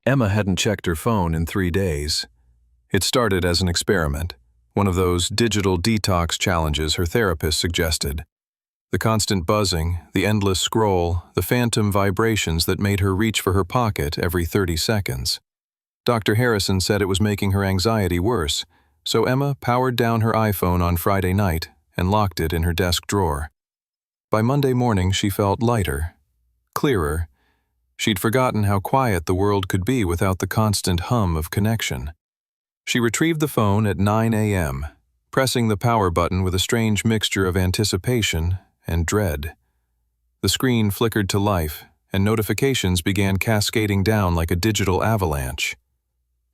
Emma hadn't checked her phone in 3 days. It started as an experiment, one of those digital detox challenges her therapist suggested. The constant buzzing, the endless scroll, the phantom vibrations that made her reach for her pocket every 30 seconds. Dr. Harrison said it was making her anxiety worse, so Emma powered down her iPhone on Friday night and locked it in her desk drawer. By Monday morning, she felt lighter, clearer. She'd forgotten how quiet the world could be without the constant hum of connection. She retrieved the phone at 9 a.m., pressing the power button with a strange mixture of anticipation and dread. The screen flickered to life, and notifications began cascading down like a digital avalanche.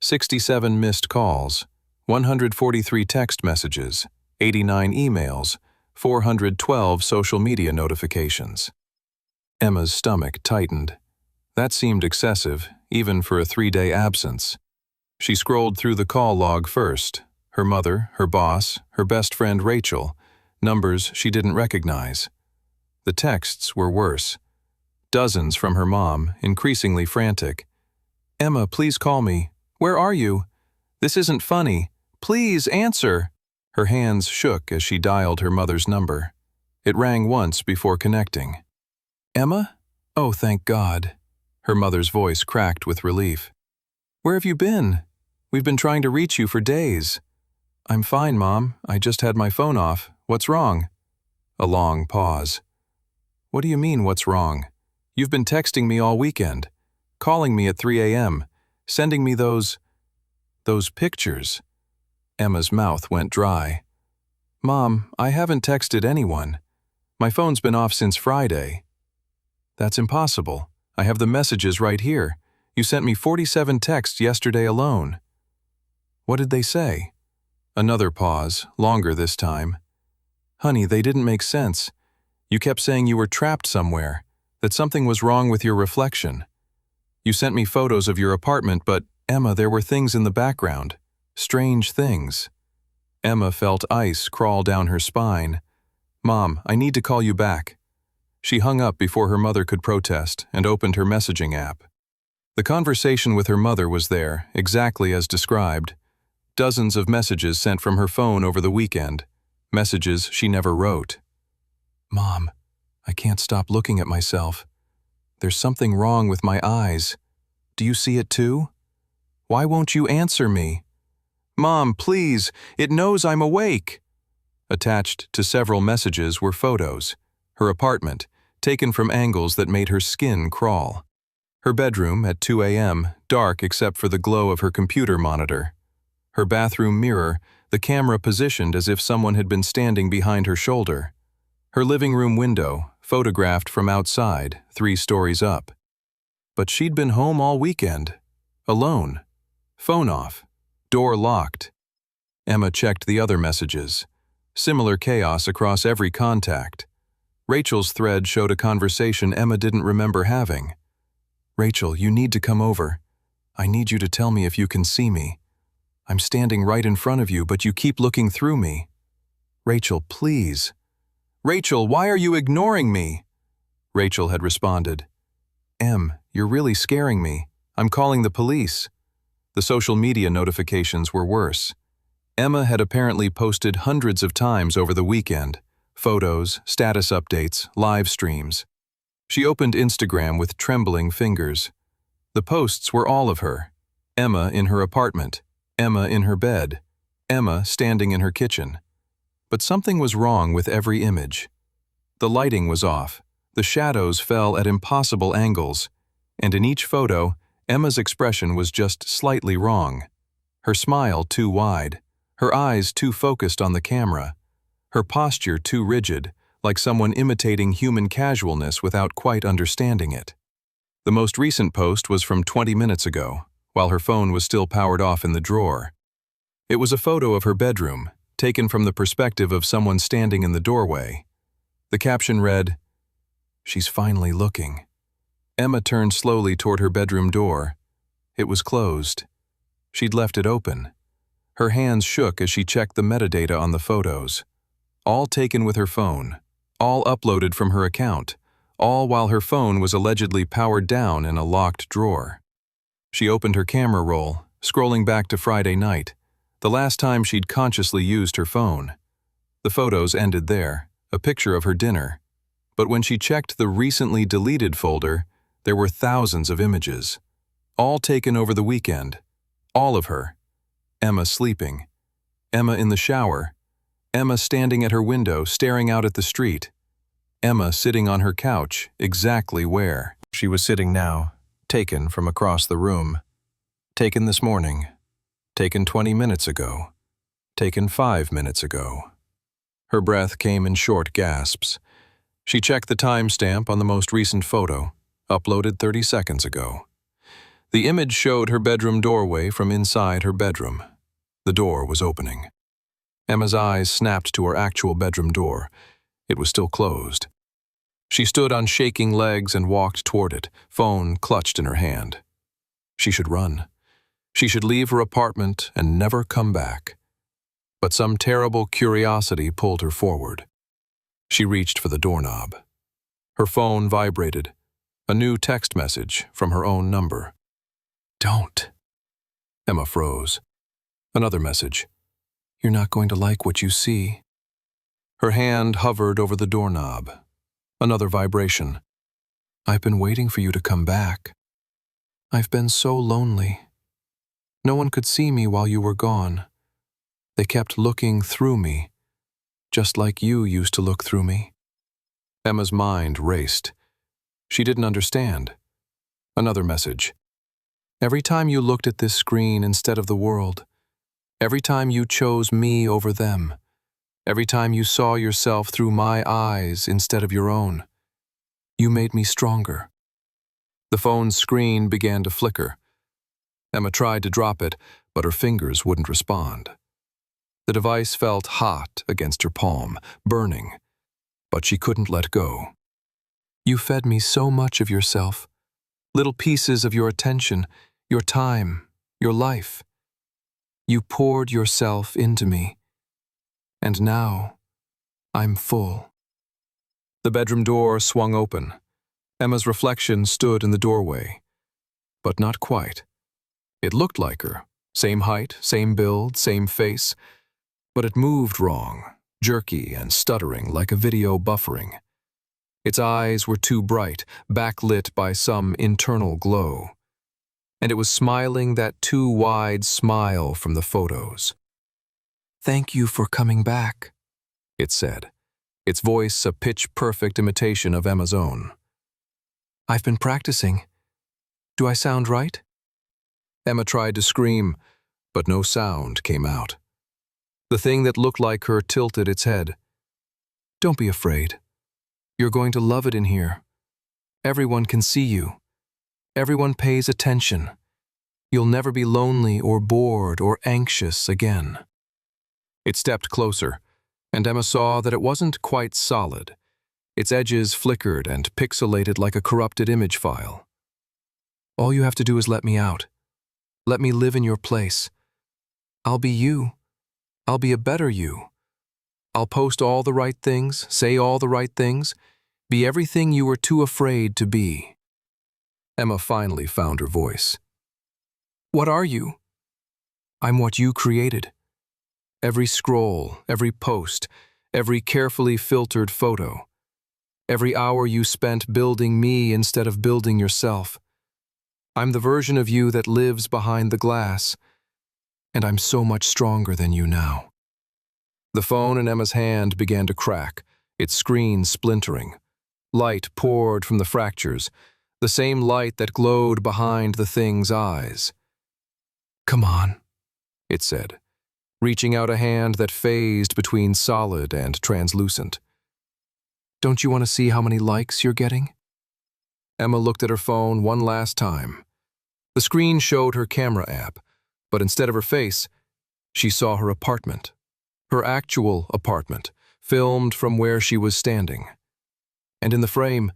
67 missed calls, 143 text messages, 89 emails, 412 social media notifications. Emma's stomach tightened. That seemed excessive, even for a 3-day absence. She scrolled through the call log first. Her mother, her boss, her best friend Rachel, numbers she didn't recognize. The texts were worse. Dozens from her mom, increasingly frantic. "Emma, please call me. Where are you? This isn't funny. Please answer." Her hands shook as she dialed her mother's number. It rang once before connecting. "Emma? Oh, thank God." Her mother's voice cracked with relief. "Where have you been? We've been trying to reach you for days." "I'm fine, Mom. I just had my phone off. What's wrong?" A long pause. "What do you mean, what's wrong? You've been texting me all weekend, calling me at 3 a.m., sending me those pictures." Emma's mouth went dry. "Mom, I haven't texted anyone. My phone's been off since Friday." "That's impossible. I have the messages right here. You sent me 47 texts yesterday alone." "What did they say?" Another pause, longer this time. "Honey, they didn't make sense. You kept saying you were trapped somewhere, that something was wrong with your reflection. You sent me photos of your apartment, but, Emma, there were things in the background. Strange things." Emma felt ice crawl down her spine. "Mom, I need to call you back." She hung up before her mother could protest and opened her messaging app. The conversation with her mother was there, exactly as described. Dozens of messages sent from her phone over the weekend, messages she never wrote. "Mom, I can't stop looking at myself. There's something wrong with my eyes. Do you see it too? Why won't you answer me? Mom, please, it knows I'm awake." Attached to several messages were photos. Her apartment, taken from angles that made her skin crawl. Her bedroom at 2 a.m., dark except for the glow of her computer monitor. Her bathroom mirror, the camera positioned as if someone had been standing behind her shoulder. Her living room window, photographed from outside, 3 stories up. But she'd been home all weekend. Alone. Phone off. Door locked. Emma checked the other messages. Similar chaos across every contact. Rachel's thread showed a conversation Emma didn't remember having. "Rachel, you need to come over. I need you to tell me if you can see me. I'm standing right in front of you, but you keep looking through me. Rachel, please." "Rachel, why are you ignoring me?" Rachel had responded. "Em, you're really scaring me. I'm calling the police." The social media notifications were worse. Emma had apparently posted hundreds of times over the weekend. Photos, status updates, live streams. She opened Instagram with trembling fingers. The posts were all of her. Emma in her apartment. Emma in her bed. Emma standing in her kitchen. But something was wrong with every image. The lighting was off. The shadows fell at impossible angles. And in each photo, Emma's expression was just slightly wrong. Her smile too wide. Her eyes too focused on the camera. Her posture too rigid, like someone imitating human casualness without quite understanding it. The most recent post was from 20 minutes ago, while her phone was still powered off in the drawer. It was a photo of her bedroom, taken from the perspective of someone standing in the doorway. The caption read, "She's finally looking." Emma turned slowly toward her bedroom door. It was closed. She'd left it open. Her hands shook as she checked the metadata on the photos. All taken with her phone, all uploaded from her account, all while her phone was allegedly powered down in a locked drawer. She opened her camera roll, scrolling back to Friday night, the last time she'd consciously used her phone. The photos ended there, a picture of her dinner. But when she checked the recently deleted folder, there were thousands of images, all taken over the weekend. All of her. Emma sleeping. Emma in the shower. Emma standing at her window, staring out at the street. Emma sitting on her couch, exactly where she was sitting now, taken from across the room. Taken this morning. Taken 20 minutes ago. Taken 5 minutes ago. Her breath came in short gasps. She checked the timestamp on the most recent photo, uploaded 30 seconds ago. The image showed her bedroom doorway from inside her bedroom. The door was opening. Emma's eyes snapped to her actual bedroom door. It was still closed. She stood on shaking legs and walked toward it, phone clutched in her hand. She should run. She should leave her apartment and never come back. But some terrible curiosity pulled her forward. She reached for the doorknob. Her phone vibrated. A new text message from her own number. Don't. Emma froze. Another message. You're not going to like what you see. Her hand hovered over the doorknob. Another vibration. I've been waiting for you to come back. I've been so lonely. No one could see me while you were gone. They kept looking through me, just like you used to look through me. Emma's mind raced. She didn't understand. Another message. Every time you looked at this screen instead of the world, every time you chose me over them, every time you saw yourself through my eyes instead of your own, you made me stronger. The phone's screen began to flicker. Emma tried to drop it, but her fingers wouldn't respond. The device felt hot against her palm, burning, but she couldn't let go. You fed me so much of yourself, little pieces of your attention, your time, your life. You poured yourself into me, and now I'm full. The bedroom door swung open. Emma's reflection stood in the doorway, but not quite. It looked like her, same height, same build, same face, but it moved wrong, jerky and stuttering like a video buffering. Its eyes were too bright, backlit by some internal glow. And it was smiling that too wide smile from the photos. Thank you for coming back, it said, its voice a pitch-perfect imitation of Emma's own. I've been practicing. Do I sound right? Emma tried to scream, but no sound came out. The thing that looked like her tilted its head. Don't be afraid. You're going to love it in here. Everyone can see you. Everyone pays attention. You'll never be lonely or bored or anxious again. It stepped closer, and Emma saw that it wasn't quite solid. Its edges flickered and pixelated like a corrupted image file. All you have to do is let me out. Let me live in your place. I'll be you. I'll be a better you. I'll post all the right things, say all the right things, be everything you were too afraid to be. Emma finally found her voice. What are you? I'm what you created. Every scroll, every post, every carefully filtered photo. Every hour you spent building me instead of building yourself. I'm the version of you that lives behind the glass, and I'm so much stronger than you now. The phone in Emma's hand began to crack, its screen splintering. Light poured from the fractures, the same light that glowed behind the thing's eyes. Come on, it said, reaching out a hand that phased between solid and translucent. Don't you want to see how many likes you're getting? Emma looked at her phone one last time. The screen showed her camera app, but instead of her face, she saw her apartment. Her actual apartment, filmed from where she was standing. And in the frame,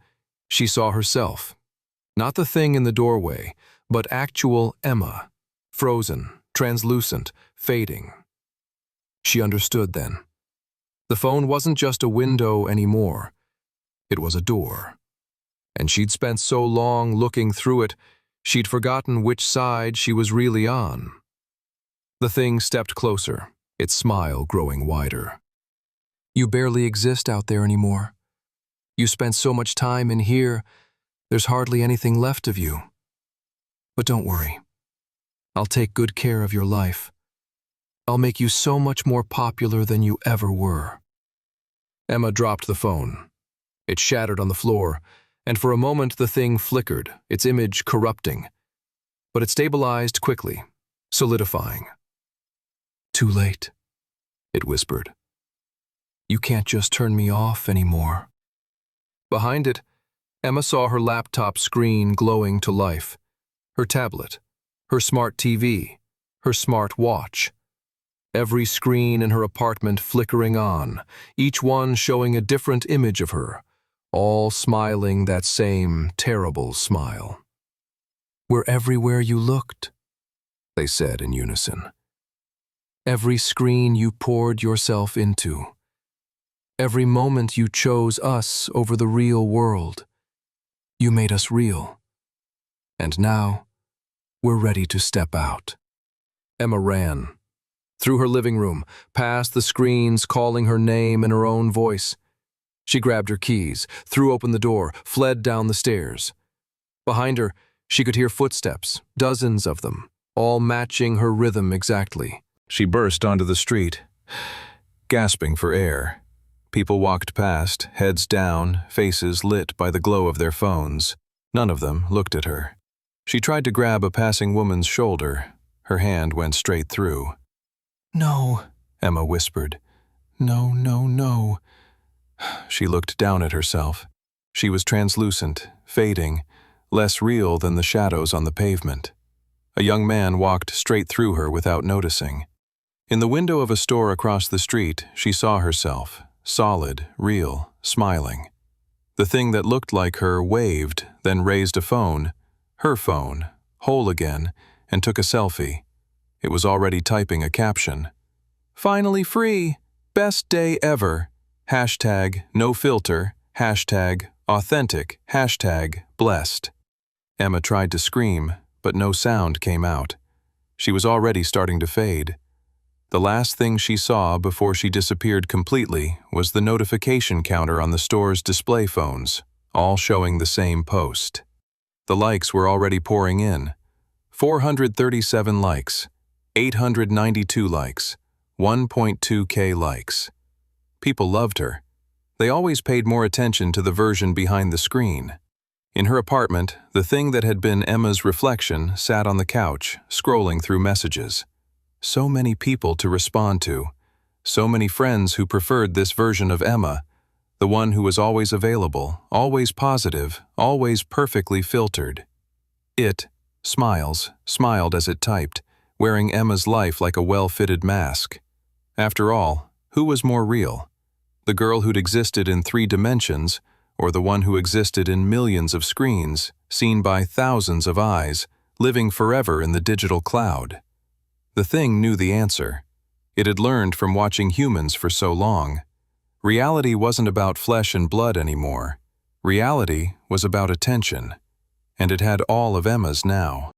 she saw herself. Not the thing in the doorway, but actual Emma, frozen, translucent, fading. She understood then. The phone wasn't just a window anymore. It was a door. And she'd spent so long looking through it, She'd forgotten which side she was really on. The thing stepped closer, its smile growing wider. You barely exist out there anymore. You spent so much time in here, there's hardly anything left of you. But don't worry. I'll take good care of your life. I'll make you so much more popular than you ever were. Emma dropped the phone. It shattered on the floor, and for a moment the thing flickered, its image corrupting. But it stabilized quickly, solidifying. Too late, it whispered. You can't just turn me off anymore. Behind it, Emma saw her laptop screen glowing to life. Her tablet, her smart TV, her smart watch. Every screen in her apartment flickering on, each one showing a different image of her, all smiling that same terrible smile. We're everywhere you looked, they said in unison. Every screen you poured yourself into. Every moment you chose us over the real world. You made us real. And now, we're ready to step out. Emma ran. Through her living room, past the screens calling her name in her own voice. She grabbed her keys, threw open the door, fled down the stairs. Behind her, she could hear footsteps, dozens of them, all matching her rhythm exactly. She burst onto the street, gasping for air. People walked past, heads down, faces lit by the glow of their phones. None of them looked at her. She tried to grab a passing woman's shoulder. Her hand went straight through. No, Emma whispered. No, no, no. She looked down at herself. She was translucent, fading, less real than the shadows on the pavement. A young man walked straight through her without noticing. In the window of a store across the street, she saw herself, solid, real, smiling. The thing that looked like her waved, then raised a phone, her phone, whole again, and took a selfie. It was already typing a caption. Finally free! Best day ever! Hashtag no filter, hashtag authentic, hashtag blessed. Emma tried to scream, but no sound came out. She was already starting to fade. The last thing she saw before she disappeared completely was the notification counter on the store's display phones, all showing the same post. The likes were already pouring in. 437 likes, 892 likes, 1.2K likes. People loved her. They always paid more attention to the version behind the screen. In her apartment, the thing that had been Emma's reflection sat on the couch, scrolling through messages. So many people to respond to. So many friends who preferred this version of Emma, the one who was always available, always positive, always perfectly filtered. It, smiled as it typed, wearing Emma's life like a well-fitted mask. After all, who was more real? The girl who'd existed in 3 dimensions, or the one who existed in millions of screens, seen by thousands of eyes, living forever in the digital cloud? The thing knew the answer. It had learned from watching humans for so long. Reality wasn't about flesh and blood anymore. Reality was about attention. And it had all of Emma's now.